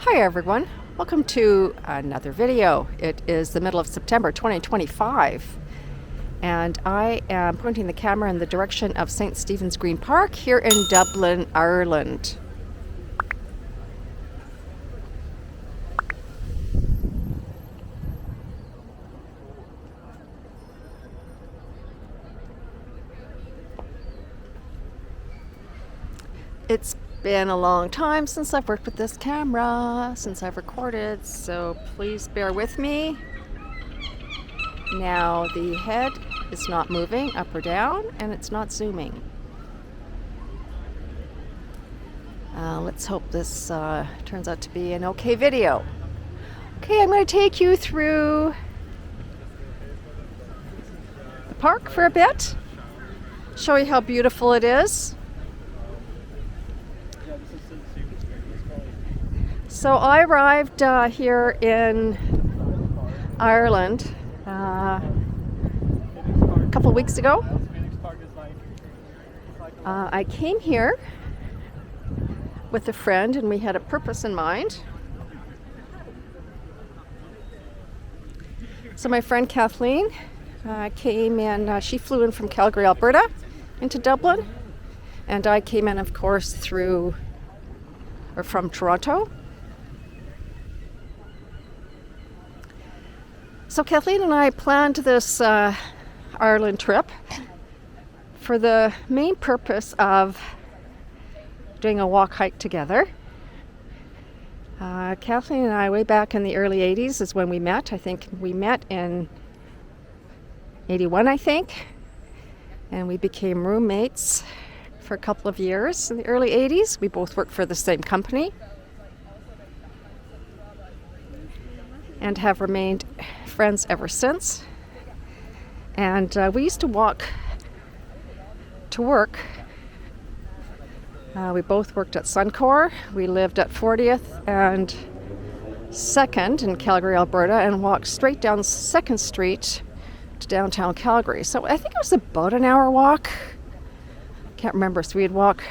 Hi everyone, welcome to another video. It is the middle of September 2025 and I am pointing the camera in the direction of St. Stephen's Green Park here in Dublin, Ireland. It's been a long time since I've worked with this camera, since I've recorded, so please bear with me. Now the head is not moving up or down and it's not zooming. Let's hope this turns out to be an okay video. Okay, I'm going to take you through the park for a bit, show you how beautiful it is. So I arrived here in Ireland a couple of weeks ago. I came here with a friend and we had a purpose in mind. So my friend Kathleen came in, she flew in from Calgary, Alberta into Dublin, and I came in of course from Toronto. So Kathleen and I planned this Ireland trip for the main purpose of doing a walk hike together. Kathleen and I, way back in the early 80s is when we met. I think we met in 81, I think. And we became roommates for a couple of years in the early 80s. We both worked for the same company and have remained friends ever since. And we used to walk to work. We both worked at Suncor. We lived at 40th and 2nd in Calgary, Alberta, and walked straight down 2nd Street to downtown Calgary. So I think it was about an hour walk. Can't remember. So we'd walk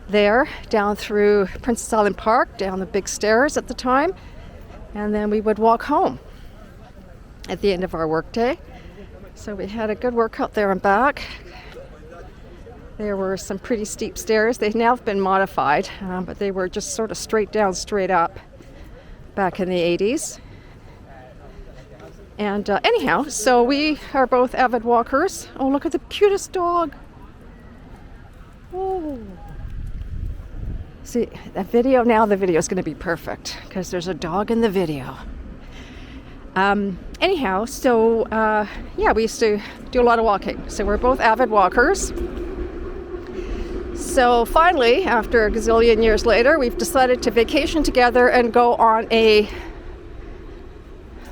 there, down through Princess Island Park, down the big stairs at the time, and then we would walk home at the end of our workday. So we had a good workout there and back. There were some pretty steep stairs. They've now been modified, but they were just sort of straight down, straight up back in the 80s. And anyhow, so we are both avid walkers. Oh, look at the cutest dog. Oh. See, the video is going to be perfect because there's a dog in the video. Anyhow, so yeah, we used to do a lot of walking. So we're both avid walkers. So finally, after a gazillion years later, we've decided to vacation together and go on a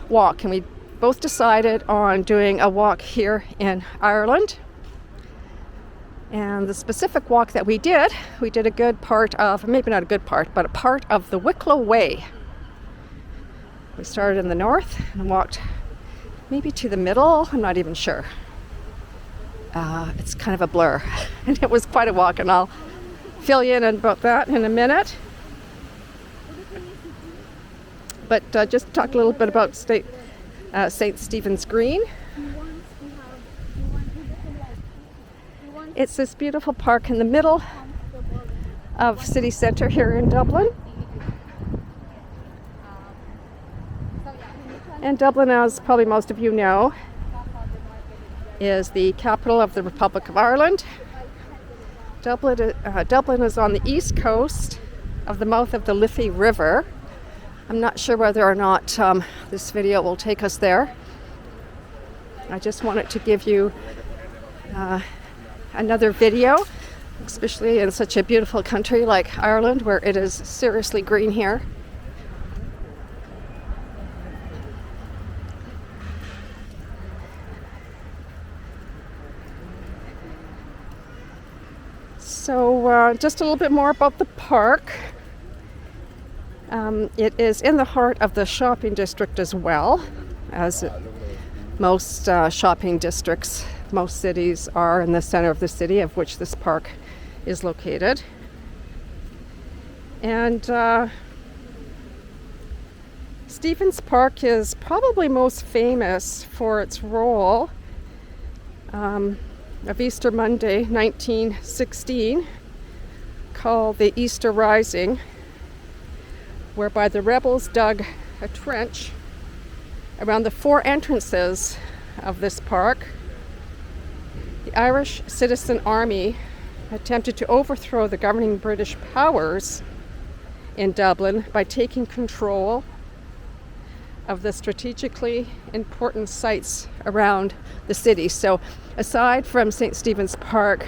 walk. And we both decided on doing a walk here in Ireland. And the specific walk that we did a good part of, maybe not a good part, but a part of the Wicklow Way. We started in the north and walked maybe to the middle, I'm not even sure. It's kind of a blur. And it was quite a walk, and I'll fill you in about that in a minute. But just talk a little bit about St. Stephen's Green. It's this beautiful park in the middle of city centre here in Dublin. And Dublin, as probably most of you know, is the capital of the Republic of Ireland. Dublin is on the east coast of the mouth of the Liffey River. I'm not sure whether or not this video will take us there. I just wanted to give you another video, especially in such a beautiful country like Ireland, where it is seriously green here. So just a little bit more about the park. It is in the heart of the shopping district as well, as most shopping districts, most cities are in the center of the city, of which this park is located. And Stevens Park is probably most famous for its role of Easter Monday 1916, called the Easter Rising, whereby the rebels dug a trench around the four entrances of this park. The Irish Citizen Army attempted to overthrow the governing British powers in Dublin by taking control of the strategically important sites around the city. So aside from St. Stephen's Park,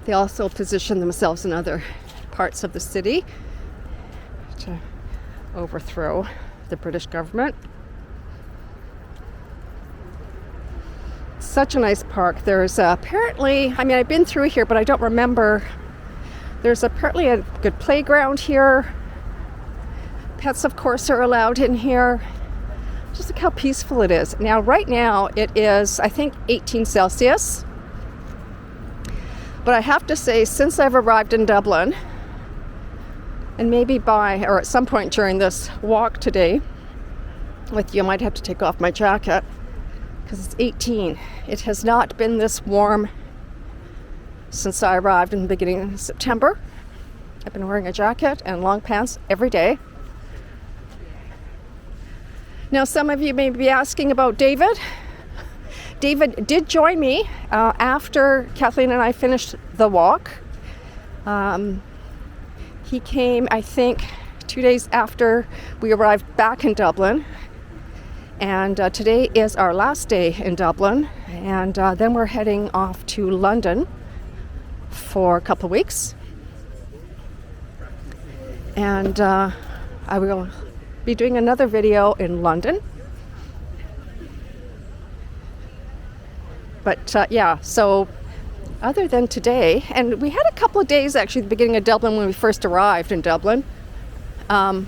they also positioned themselves in other parts of the city to overthrow the British government. Such a nice park. There's apparently, I've been through here, but I don't remember. There's apparently a good playground here. Pets, of course, are allowed in here. Just look how peaceful it is. Now, right now, it is, I think, 18 Celsius. But I have to say, since I've arrived in Dublin, and maybe or at some point during this walk today with you, I might have to take off my jacket because it's 18. It has not been this warm since I arrived in the beginning of September. I've been wearing a jacket and long pants every day. Now, some of you may be asking about David. David did join me after Kathleen and I finished the walk. He came, I think, 2 days after we arrived back in Dublin. And today is our last day in Dublin. And then we're heading off to London for a couple of weeks. And I will be doing another video in London. But so other than today, and we had a couple of days actually at the beginning of Dublin when we first arrived in Dublin. So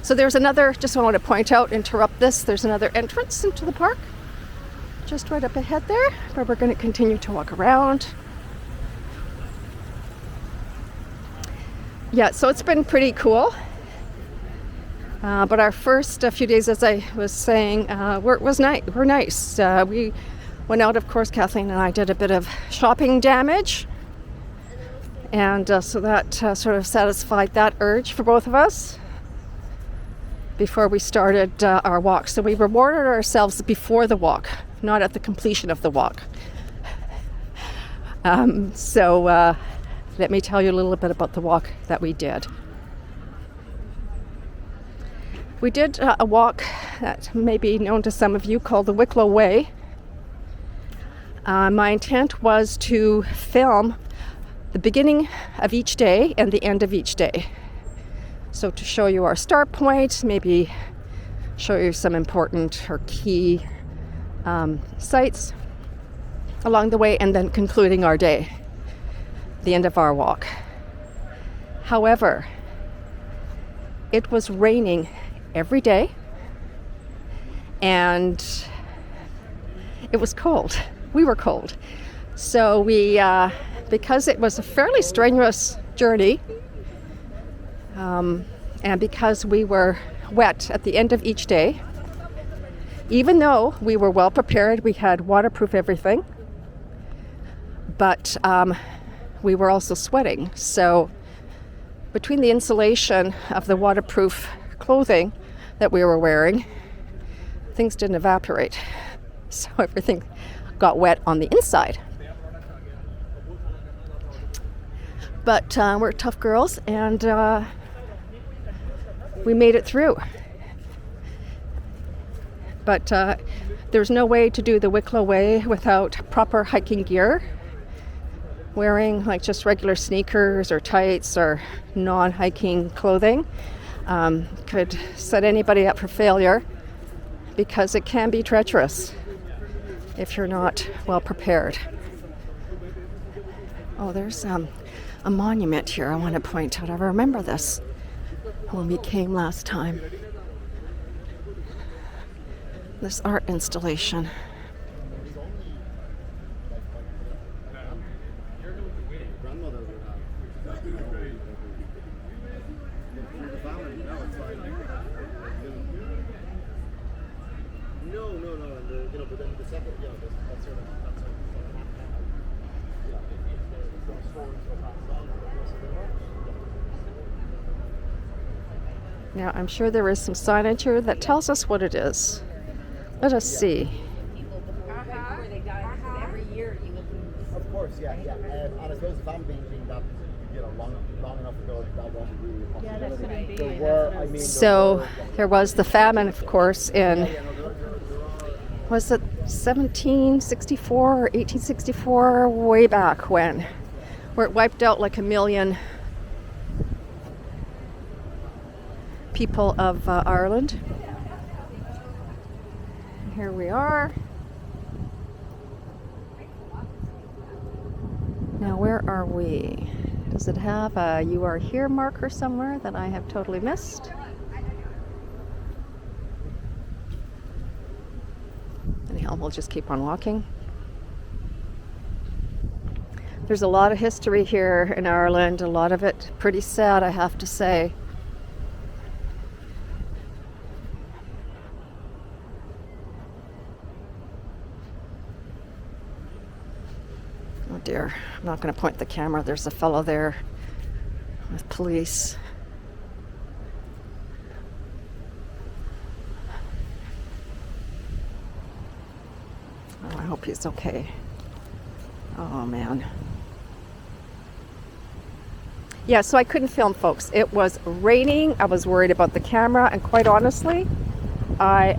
there's another, just I want to point out, interrupt this, there's another entrance into the park, just right up ahead there, where we're going to continue to walk around. Yeah, so it's been pretty cool. But our first few days, as I was saying, were nice. We went out, of course, Kathleen and I did a bit of shopping damage. And so that sort of satisfied that urge for both of us before we started our walk. So we rewarded ourselves before the walk, not at the completion of the walk. So let me tell you a little bit about the walk that we did. We did a walk that may be known to some of you called the Wicklow Way. My intent was to film the beginning of each day and the end of each day. So to show you our start point, maybe show you some important or key sites along the way, and then concluding our day, the end of our walk. However, it was raining every day, and it was cold. We were cold. So we, because it was a fairly strenuous journey, and because we were wet at the end of each day, even though we were well prepared, we had waterproof everything, but we were also sweating. So between the insulation of the waterproof clothing that we were wearing, things didn't evaporate. So everything got wet on the inside. But we're tough girls, and we made it through. But there's no way to do the Wicklow Way without proper hiking gear. Wearing like just regular sneakers or tights or non-hiking clothing could set anybody up for failure, because it can be treacherous if you're not well prepared. Oh, there's a monument here I want to point out. I remember this when we came last time. This art installation. Now, I'm sure there is some signage here that tells us what it is. Let us see. Of course, yeah. And I suppose if I'm being that, long enough ago, that wasn't really a possibility. So there was the famine, of course, in, was it 1764 or 1864, way back when, where it wiped out like 1 million people of Ireland. Here we are. Now, where are we? Does it have a "You are here" marker somewhere that I have totally missed? Anyhow, we'll just keep on walking. There's a lot of history here in Ireland, a lot of it pretty sad, I have to say. Oh dear, I'm not going to point the camera. There's a fellow there with police. Oh, I hope he's okay. Oh man. Yeah, so I couldn't film, folks. It was raining. I was worried about the camera, and quite honestly, I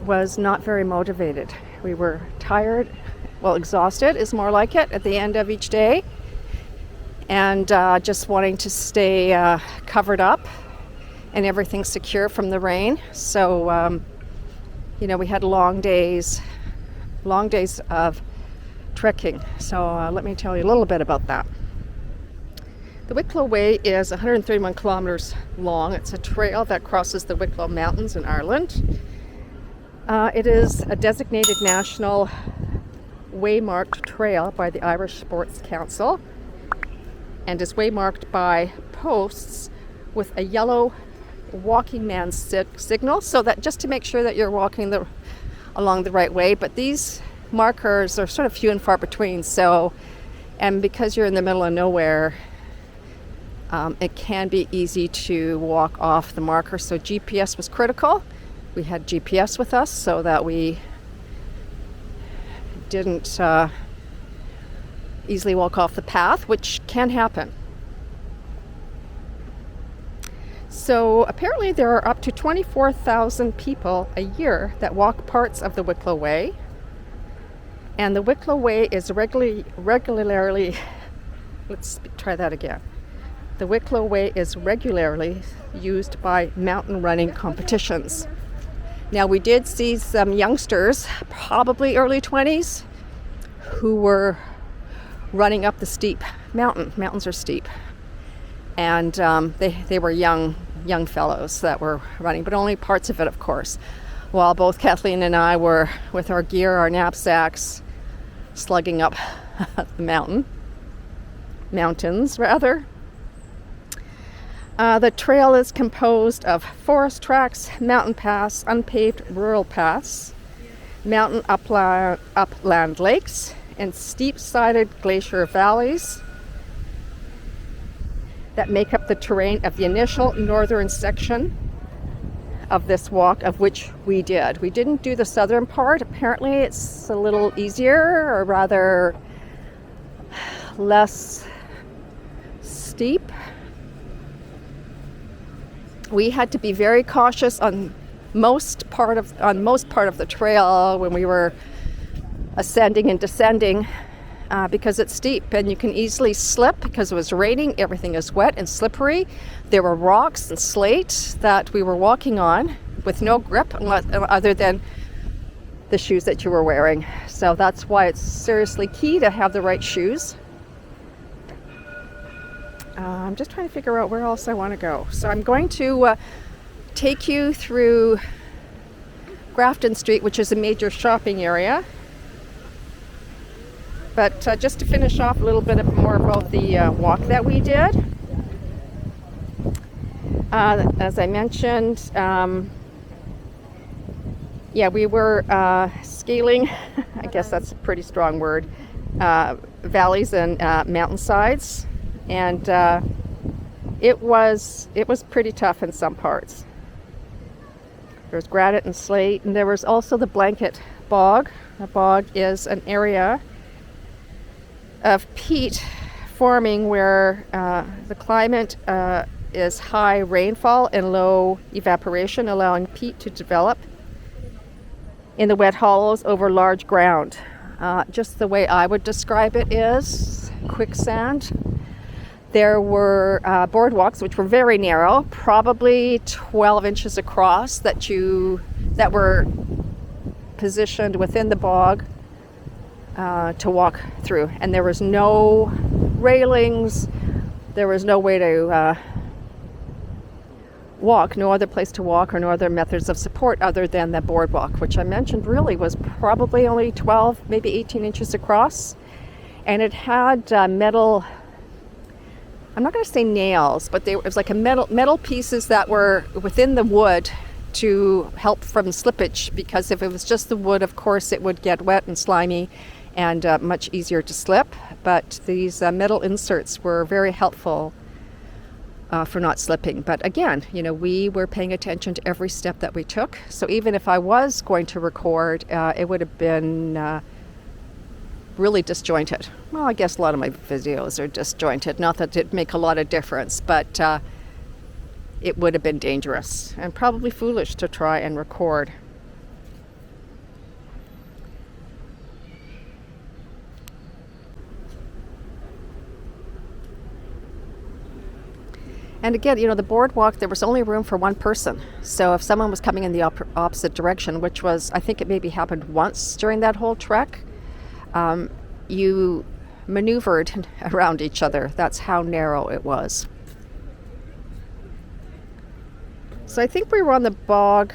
was not very motivated. We were tired, well, exhausted is more like it, at the end of each day, and just wanting to stay covered up and everything secure from the rain. So, we had long days of trekking. So let me tell you a little bit about that. The Wicklow Way is 131 kilometers long. It's a trail that crosses the Wicklow Mountains in Ireland. It is a designated national waymarked trail by the Irish Sports Council and is waymarked by posts with a yellow walking man signal, so that just to make sure that you're walking along the right way. But these markers are sort of few and far between, and because you're in the middle of nowhere, it can be easy to walk off the marker. So GPS was critical. We had GPS with us so that we didn't easily walk off the path, which can happen. So apparently there are up to 24,000 people a year that walk parts of the Wicklow Way. And the Wicklow Way is regularly, let's try that again. The Wicklow Way is regularly used by mountain running competitions. Now, we did see some youngsters, probably early 20s, who were running up the steep mountain. Mountains are steep. And they were young fellows that were running, but only parts of it, of course. While both Kathleen and I were with our gear, our knapsacks, slugging up the mountains. The trail is composed of forest tracks, mountain paths, unpaved rural paths, mountain upland lakes, and steep-sided glacier valleys that make up the terrain of the initial northern section of this walk, of which we did. We didn't do the southern part. Apparently it's a little easier, or rather less steep. We had to be very cautious on most part of the trail when we were ascending and descending, because it's steep and you can easily slip because it was raining. Everything is wet and slippery. There were rocks and slate that we were walking on with no grip other than the shoes that you were wearing. So that's why it's seriously key to have the right shoes. I'm just trying to figure out where else I want to go. So I'm going to take you through Grafton Street, which is a major shopping area. But just to finish off a little bit more about the walk that we did. As I mentioned, we were scaling, I guess that's a pretty strong word, valleys and mountainsides, and it was pretty tough in some parts. There was granite and slate, and there was also the blanket bog. A bog is an area of peat forming where the climate is high rainfall and low evaporation, allowing peat to develop in the wet hollows over large ground. Just the way I would describe it is quicksand. There were boardwalks, which were very narrow, probably 12 inches across, that were positioned within the bog to walk through. And there was no railings, there was no way to walk, no other place to walk or no other methods of support other than the boardwalk, which I mentioned really was probably only 12, maybe 18 inches across. And it had metal, I'm not going to say nails, but it was like a metal pieces that were within the wood to help from slippage, because if it was just the wood, of course, it would get wet and slimy and much easier to slip. But these metal inserts were very helpful for not slipping. But again, we were paying attention to every step that we took. So even if I was going to record, it would have been really disjointed. Well, I guess a lot of my videos are disjointed. Not that it'd make a lot of difference, but it would have been dangerous and probably foolish to try and record. And again, the boardwalk, there was only room for one person. So if someone was coming in the opposite direction, which was, I think it maybe happened once during that whole trek, you maneuvered around each other. That's how narrow it was. So I think we were on the bog,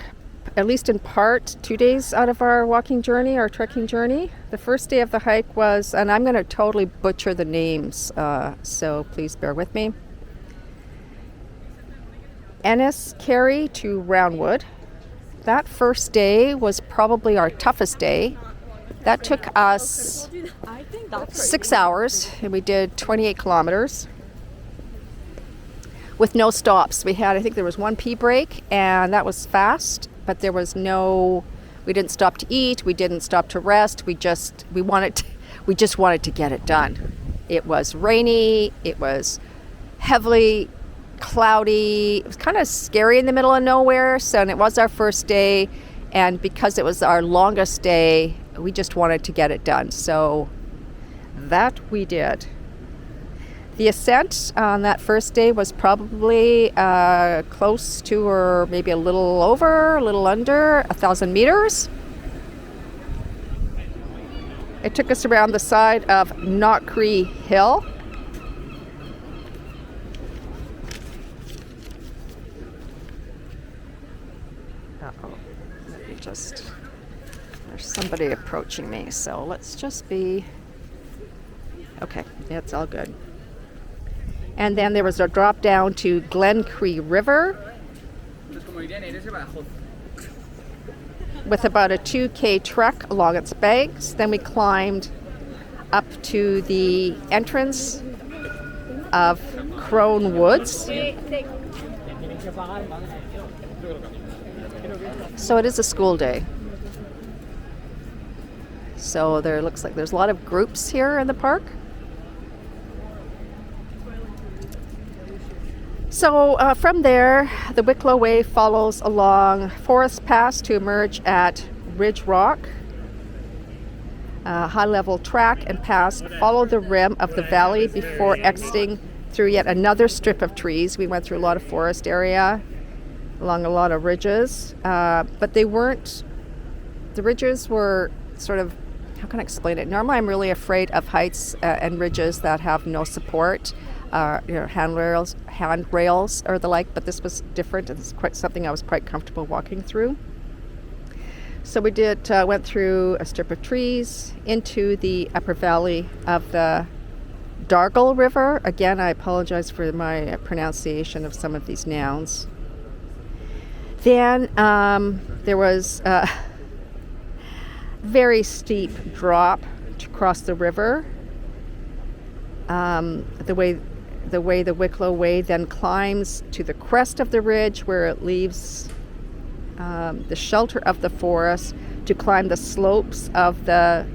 at least in part, 2 days out of our walking journey, our trekking journey. The first day of the hike was, and I'm going to totally butcher the names, so please bear with me, Enniskerry to Roundwood. That first day was probably our toughest day. That took us 6 hours, and we did 28 kilometers with no stops. We think there was one pee break, and that was fast, but there was we didn't stop to eat, we didn't stop to rest, we just wanted to get it done. It was rainy, it was heavily cloudy, it was kind of scary in the middle of nowhere, and it was our first day, and because it was our longest day, we just wanted to get it done, so that we did. The ascent on that first day was probably close to, or maybe a little under 1,000 meters. It took us around the side of Knockcree Hill. There's somebody approaching me, so let's just be okay. It's all good. And then there was a drop down to Glencree River with about a 2K trek along its banks. Then we climbed up to the entrance of Crone Woods. So it is a school day. So there looks like there's a lot of groups here in the park. So from there, the Wicklow Way follows along Forest Pass to emerge at Ridge Rock. High-level track and pass follow the rim of the valley before exiting through yet another strip of trees. We went through a lot of forest area, along a lot of ridges, but the ridges were sort of, how can I explain it? Normally I'm really afraid of heights and ridges that have no support, handrails or the like, but this was different. It's quite something I was quite comfortable walking through. So we went through a strip of trees into the upper valley of the Dargle River. Again, I apologize for my pronunciation of some of these nouns. Then there was a very steep drop to cross the river. the Wicklow Way then climbs to the crest of the ridge where it leaves the shelter of the forest to climb the slopes of the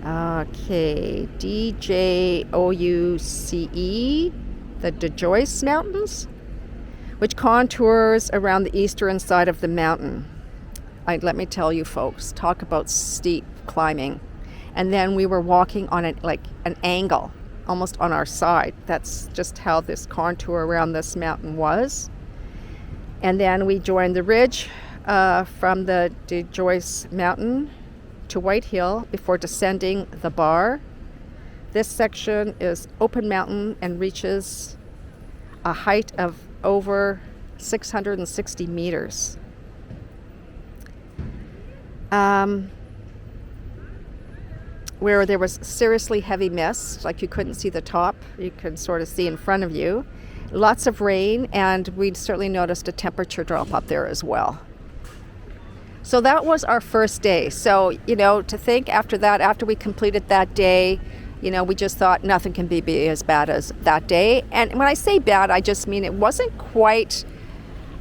DJOUCE, the DeJoyce Mountains, which contours around the eastern side of the mountain. Let me tell you folks, talk about steep climbing. And then we were walking on an angle, almost on our side. That's just how this contour around this mountain was. And then we joined the ridge from the DeJoyce Mountain to White Hill before descending the bar. This section is open mountain and reaches a height of over 660 meters. Where there was seriously heavy mist, like you couldn't see the top, you could sort of see in front of you. Lots of rain, and we certainly noticed a temperature drop up there as well. So that was our first day. So, to think after that, after we completed that day, we just thought nothing can be as bad as that day. And when I say bad, I just mean it wasn't quite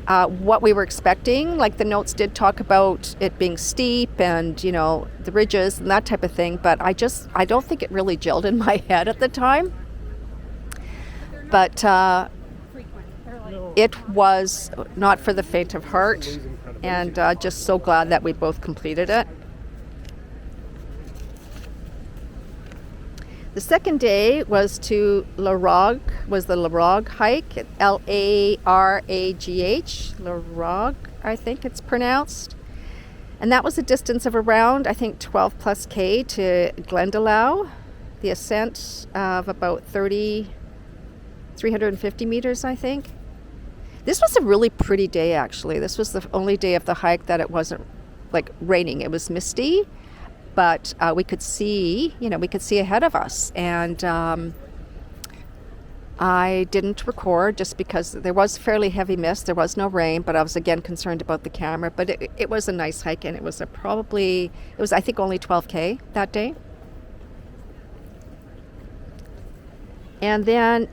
what we were expecting. Like the notes did talk about it being steep and, the ridges and that type of thing. But I don't think it really gelled in my head at the time. But it was not for the faint of heart. And just so glad that we both completed it. The second day was to the Laragh hike, Laragh, Laragh, I think it's pronounced. And that was a distance of around, I think, 12 plus K to Glendalough, the ascent of about 350 meters, I think. This was a really pretty day, actually. This was the only day of the hike that it wasn't raining. It was misty. But we could see ahead of us. And I didn't record just because there was fairly heavy mist. There was no rain, but I was again concerned about the camera. But it was a nice hike, and it was I think only 12K that day. And then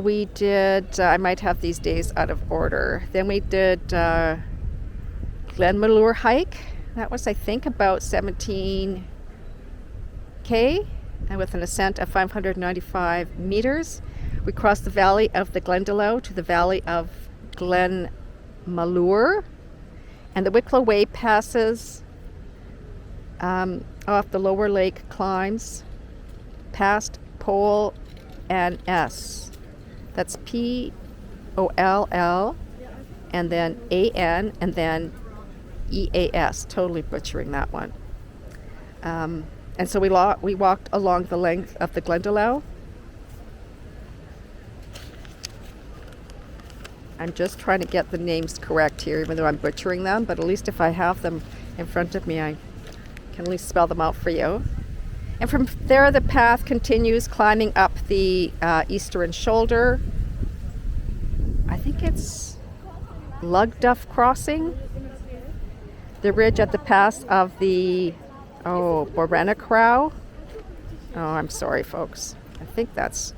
we did, I might have these days out of order. Then we did Glenmalure hike. That was, I think, about 17K, and with an ascent of 595 meters. We crossed the valley of the Glendalough to the valley of Glenmalure, and the Wicklow Way passes off the lower lake climbs past Pole and S. That's POLL, and then AN, and then EAS, totally butchering that one. And so we walked along the length of the Glendalough. I'm just trying to get the names correct here, even though I'm butchering them, but at least if I have them in front of me, I can at least spell them out for you. And from there, the path continues climbing up the eastern shoulder. I think it's Lugduff Crossing. The ridge at the pass of the Borenacrow. Oh, I'm sorry, folks. I think that's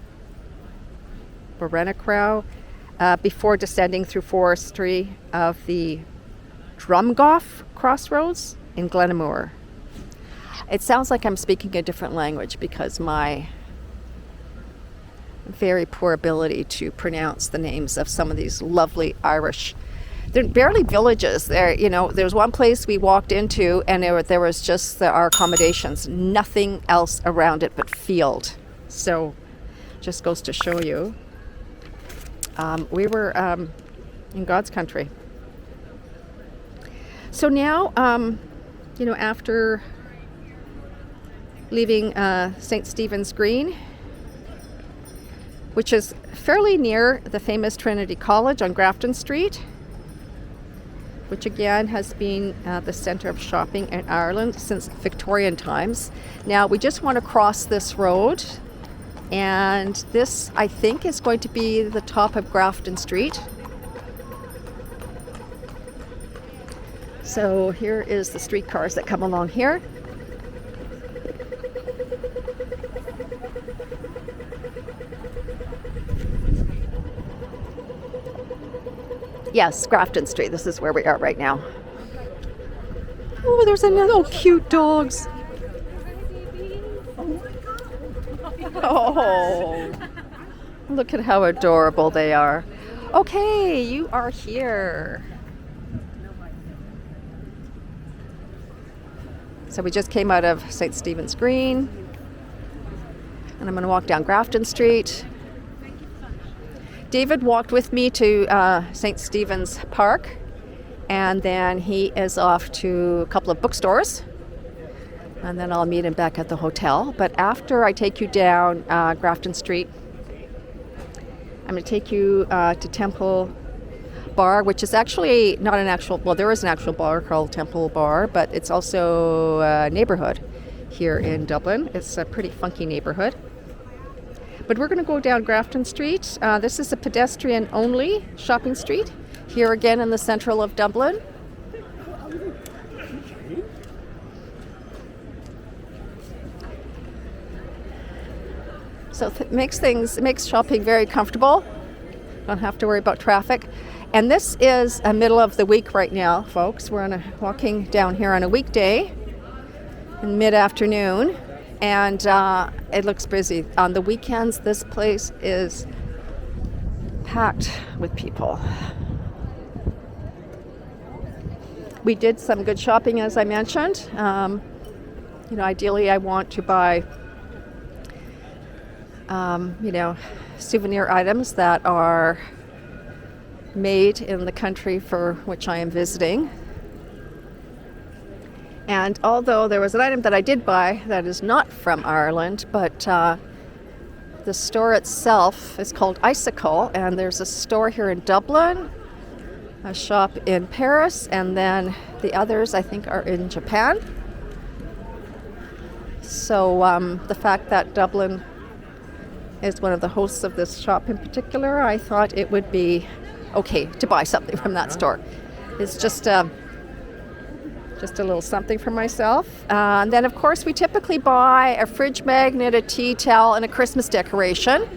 Borenacrow. Before descending through forestry of the Drumgoff Crossroads in Glenamore. It sounds like I'm speaking a different language because my very poor ability to pronounce the names of some of these lovely Irish. They're barely villages. There was one place we walked into, and there was just our accommodations, nothing else around it but field. So, just goes to show you, we were in God's country. So now, after leaving St. Stephen's Green, which is fairly near the famous Trinity College on Grafton Street, which again has been the center of shopping in Ireland since Victorian times. Now we just want to cross this road, and this, I think, is going to be the top of Grafton Street. So here is the streetcars that come along here. Yes, Grafton Street. This is where we are right now. Oh, there's another cute dogs. Oh, look at how adorable they are. Okay, you are here. So we just came out of St. Stephen's Green, and I'm going to walk down Grafton Street. David walked with me to St. Stephen's Park, and then he is off to a couple of bookstores, and then I'll meet him back at the hotel. But after I take you down Grafton Street, I'm going to take you to Temple Bar, which is actually not an actual, well, there is an actual bar called Temple Bar, but it's also a neighborhood here in Dublin. It's a pretty funky neighborhood. But we're going to go down Grafton Street. This is a pedestrian-only shopping street here again in the central of Dublin. So it makes shopping very comfortable. Don't have to worry about traffic. And this is a middle of the week right now, folks. We're walking down here on a weekday in mid-afternoon, and it looks busy. On the weekends, this place is packed with people. We did some good shopping, as I mentioned. Ideally, I want to buy, souvenir items that are made in the country for which I am visiting. And although there was an item that I did buy that is not from Ireland, but the store itself is called Icicle, and there's a store here in Dublin, a shop in Paris, and then the others I think are in Japan. So the fact that Dublin is one of the hosts of this shop in particular, I thought it would be okay to buy something from that store. It's just a little something for myself. And then, of course, we typically buy a fridge magnet, a tea towel, and a Christmas decoration.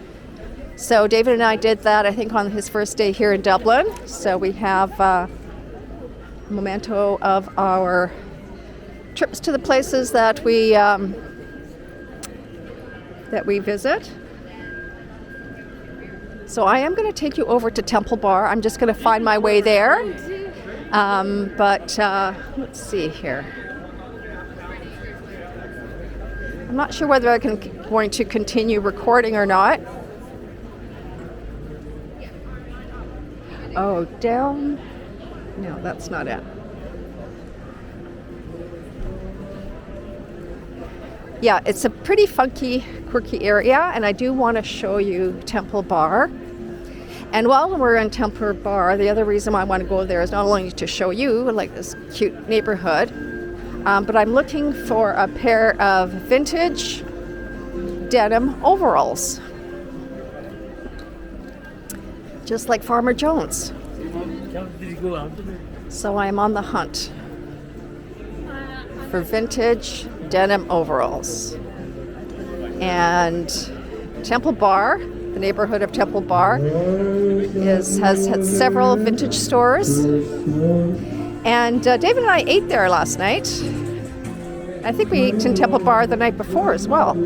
So David and I did that, I think, on his first day here in Dublin. So we have a memento of our trips to the places that we visit. So I am going to take you over to Temple Bar. I'm just going to find my way there. But let's see here. I'm not sure whether I'm going to continue recording or not. Oh, down. No, that's not it. Yeah, it's a pretty funky, quirky area, and I do want to show you Temple Bar. And while we're in Temple Bar, the other reason why I want to go there is not only to show you like this cute neighborhood, but I'm looking for a pair of vintage denim overalls, just like Farmer Jones. So I am on the hunt for vintage denim overalls. And Temple Bar, the neighborhood of Temple Bar, has had several vintage stores. And David and I ate there last night. I think we ate in Temple Bar the night before as well.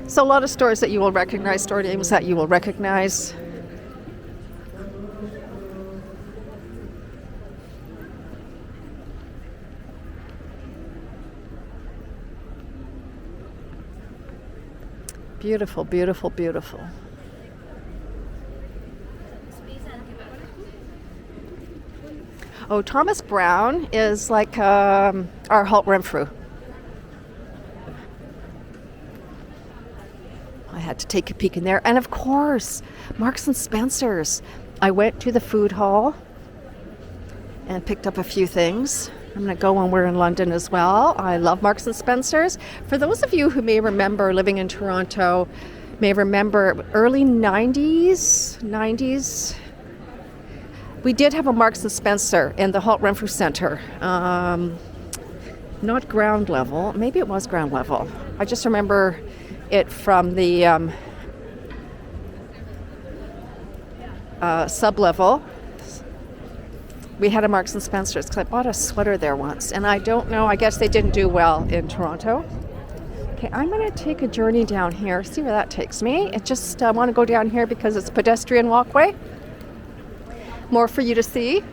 So a lot of stores that you will recognize, store names that you will recognize. Beautiful, beautiful, beautiful. Oh, Thomas Brown is like our Halt Renfrew. I had to take a peek in there. And of course, Marks and Spencer's. I went to the food hall and picked up a few things. I'm going to go when we're in London as well. I love Marks and Spencer's. For those of you who may remember living in Toronto, may remember early 90s, We did have a Marks and Spencer in the Halt Renfrew Center. Not ground level. Maybe it was ground level. I just remember it from the sub-level. We had a Marks and Spencer's because I bought a sweater there once, and I don't know, I guess they didn't do well in Toronto. Okay, I'm going to take a journey down here, see where that takes me. I just want to go down here because it's a pedestrian walkway. More for you to see.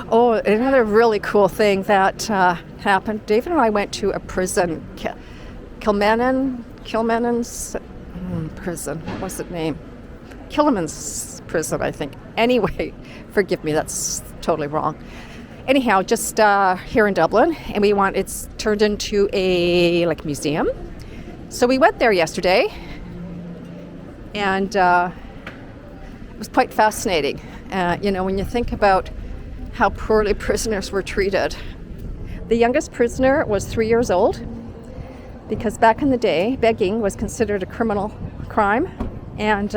Oh, another really cool thing that happened. David and I went to a prison, Kilmannon's prison. What was the name? Kilman's prison, I think. Anyway, forgive me, that's totally wrong. Anyhow, just here in Dublin, and it's turned into a museum. So we went there yesterday, and it was quite fascinating. When you think about how poorly prisoners were treated. The youngest prisoner was 3 years old because back in the day, begging was considered a criminal crime, and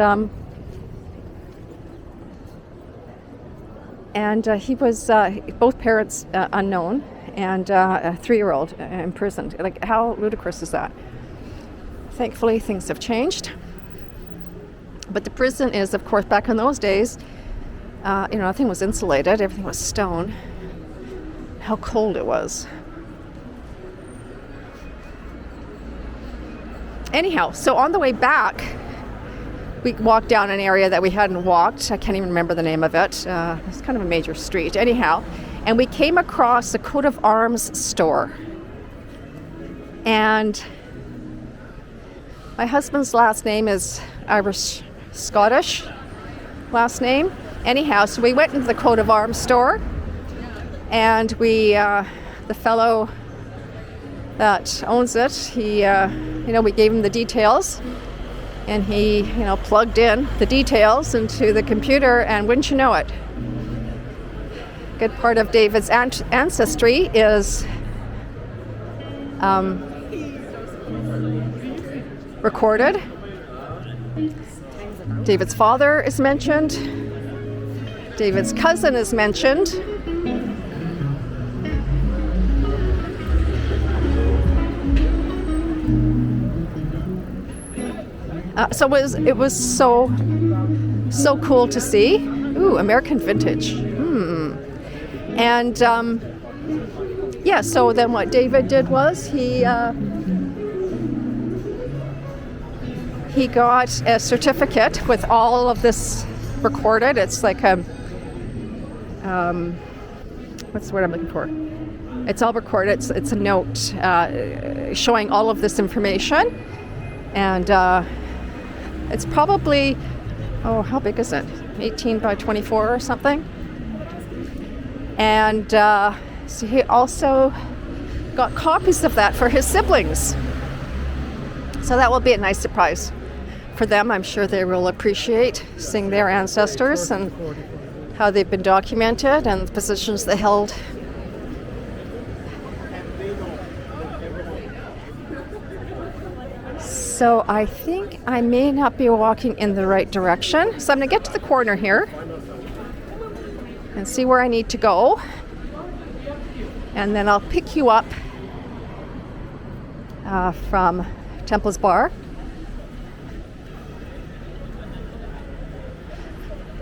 he was both parents unknown, and a 3-year-old imprisoned. How ludicrous is that? Thankfully, things have changed. But the prison is, of course, back in those days, nothing was insulated, everything was stone. How cold it was. Anyhow, so on the way back, we walked down an area that we hadn't walked. I can't even remember the name of it. It's kind of a major street. Anyhow, and we came across a coat of arms store. And my husband's last name is Irish Scottish last name. Anyhow, so we went into the coat of arms store, and the fellow that owns it, we gave him the details, and he, plugged in the details into the computer, and wouldn't you know it, good part of David's ancestry is recorded. David's father is mentioned. David's cousin is mentioned. So it was so cool to see. Ooh, American vintage. And so then what David did was he got a certificate with all of this recorded. It's like what's the word I'm looking for? It's all recorded. It's a note showing all of this information, and it's probably, how big is it? 18 by 24 or something. And so he also got copies of that for his siblings. So that will be a nice surprise for them. I'm sure they will appreciate seeing their ancestors and how they've been documented and the positions they held. So I think I may not be walking in the right direction. So I'm going to get to the corner here and see where I need to go. And then I'll pick you up from Temple's Bar.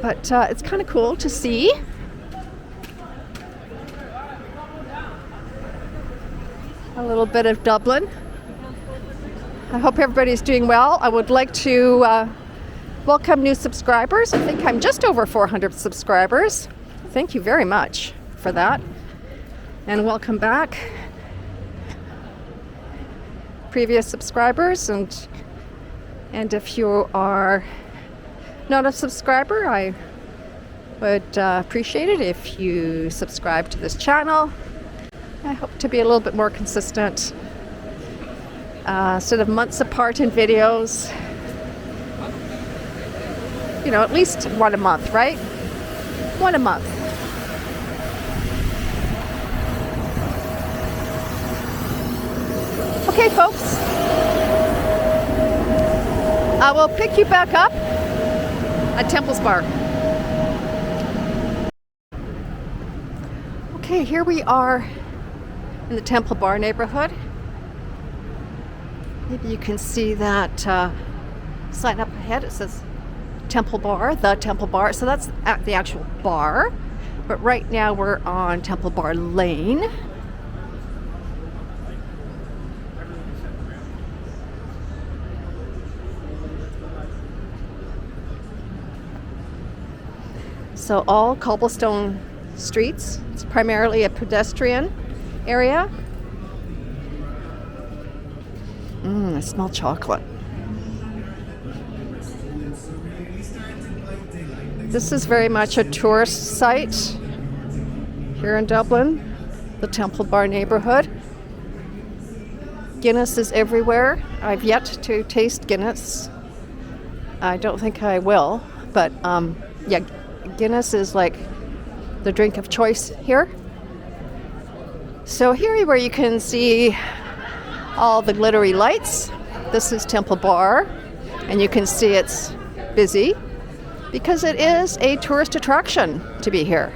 But it's kind of cool to see. A little bit of Dublin. I hope everybody's doing well. I would like to welcome new subscribers. I think I'm just over 400 subscribers. Thank you very much for that. And welcome back, previous subscribers. And if you are not a subscriber, I would appreciate it if you subscribe to this channel. I hope to be a little bit more consistent, instead of months apart in videos. At least one a month, right? One a month. Okay, folks. I will pick you back up at Temple's Bar. Okay, here we are in the Temple Bar neighborhood. Maybe you can see that sign up ahead. It says Temple Bar, the Temple Bar. So that's at the actual bar. But right now we're on Temple Bar Lane. So all cobblestone streets. It's primarily a pedestrian area. I smell chocolate. This is very much a tourist site here in Dublin, the Temple Bar neighborhood. Guinness is everywhere. I've yet to taste Guinness. I don't think I will, but yeah, Guinness is like the drink of choice here. So here where you can see all the glittery lights. This is Temple Bar, and you can see it's busy because it is a tourist attraction to be here.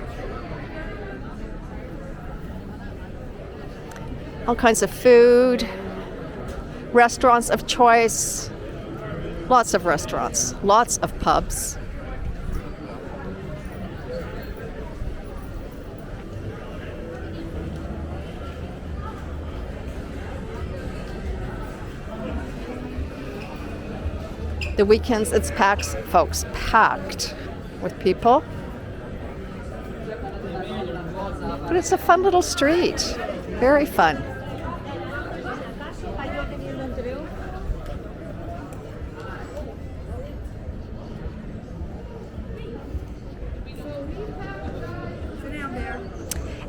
All kinds of food, restaurants of choice, lots of restaurants, lots of pubs. The weekends, it's packed, folks, packed with people. But it's a fun little street, very fun.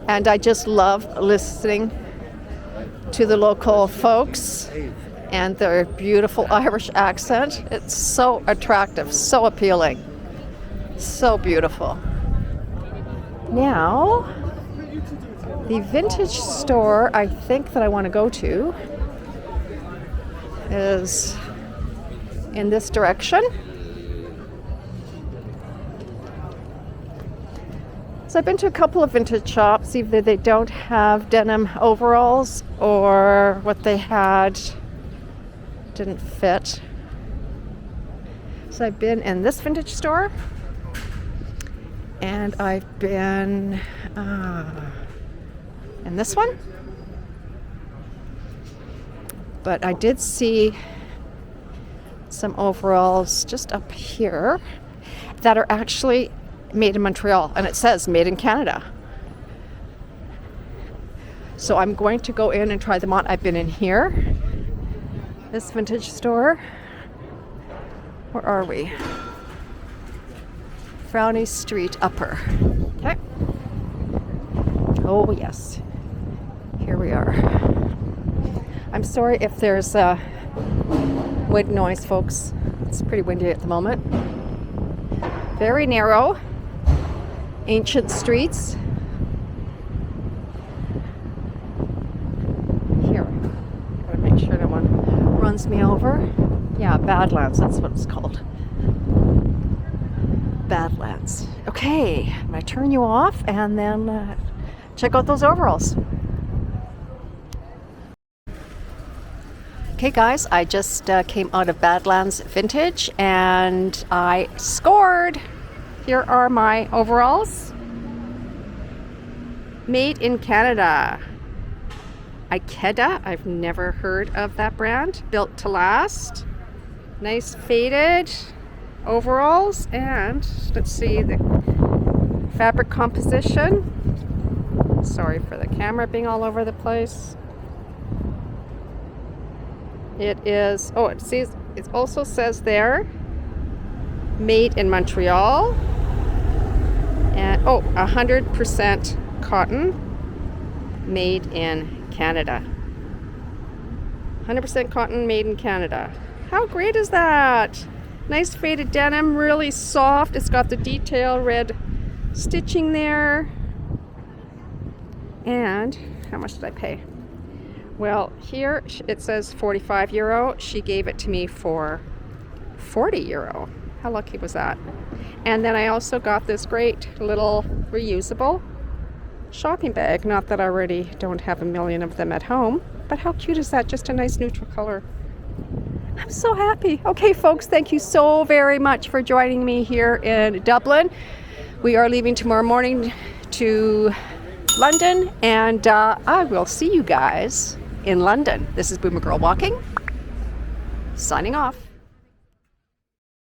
And I just love listening to the local folks and their beautiful Irish accent. It's so attractive, so appealing, so beautiful. Now, the vintage store I think that I want to go to is in this direction. So I've been to a couple of vintage shops. Either they don't have denim overalls or what they had didn't fit. So I've been in this vintage store, and I've been in this one. But I did see some overalls just up here that are actually made in Montreal, and it says made in Canada. So I'm going to go in and try them on. I've been in here, this vintage store. Where are we? Frowny Street Upper. Okay. Oh yes, here we are. I'm sorry if there's wind noise, folks. It's pretty windy at the moment. Very narrow, ancient streets. Here, gotta make sure no one runs me over. Yeah, Badlands, that's what it's called. Badlands. Okay, I'm gonna turn you off and then check out those overalls. Okay guys, I just came out of Badlands Vintage and I scored. Here are my overalls. Made in Canada. Ikeda, I've never heard of that brand. Built to last. Nice faded overalls, and let's see the fabric composition. Sorry for the camera being all over the place. It is, oh, it also says there, made in Montreal, and 100% cotton, made in Canada. 100% cotton, made in Canada. How great is that? Nice faded denim, really soft. It's got the detail red stitching there. And how much did I pay? Well, here it says 45 euro. She gave it to me for 40 euro. How lucky was that? And then I also got this great little reusable shopping bag. Not that I already don't have a million of them at home, but how cute is that? Just a nice neutral color. I'm so happy. Okay, folks, thank you so very much for joining me here in Dublin. We are leaving tomorrow morning to London, and I will see you guys in London. This is Boomer Girl Walking, signing off.